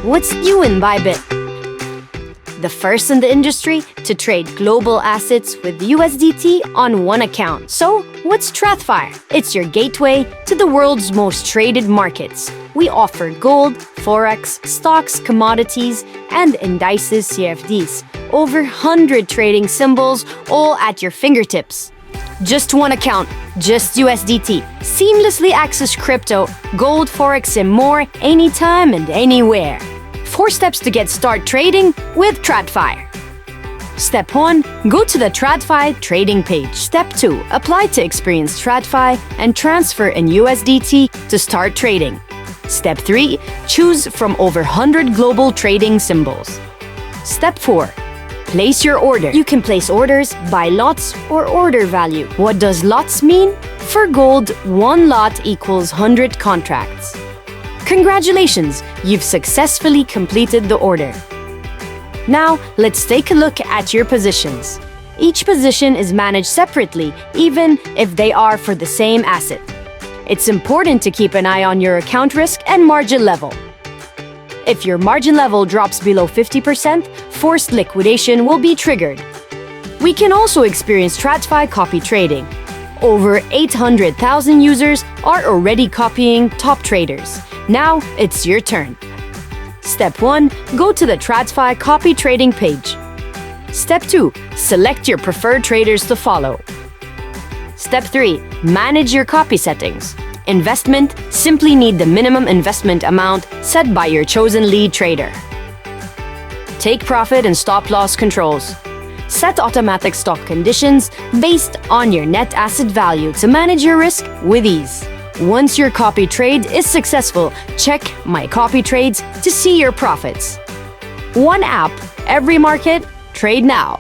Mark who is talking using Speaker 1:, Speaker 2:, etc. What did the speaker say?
Speaker 1: What's new in Bybit? The first in the industry to trade global assets with USDT on one account. So, what's TradFi? It's your gateway to the world's most traded markets. We offer gold, forex, stocks, commodities, and indices CFDs. Over 100 trading symbols, all at your fingertips. Just one account, just USDT. Seamlessly access crypto, gold, forex, and more anytime and anywhere. 4 steps to get started trading with TradFi. Step 1. Go to the TradFi trading page. Step 2. Apply to experience TradFi and transfer in USDT to start trading. Step 3. Choose from over 100 global trading symbols. Step 4. Place your order. You can place orders by lots or order value. What does lots mean? For gold, 1 lot equals 100 contracts. Congratulations! You've successfully completed the order. Now, let's take a look at your positions. Each position is managed separately, even if they are for the same asset. It's important to keep an eye on your account risk and margin level. If your margin level drops below 50%, forced liquidation will be triggered. We can also experience TradFi copy trading. Over 800,000 users are already copying top traders. Now, it's your turn. Step 1. Go to the TradFi copy trading page. Step 2. Select your preferred traders to follow. Step 3. Manage your copy settings. Investment. Simply need the minimum investment amount set by your chosen lead trader. Take profit and stop loss controls. Set automatic stop conditions based on your net asset value to manage your risk with ease. Once your copy trade is successful, check My Copy Trades to see your profits. One app, every market, trade now.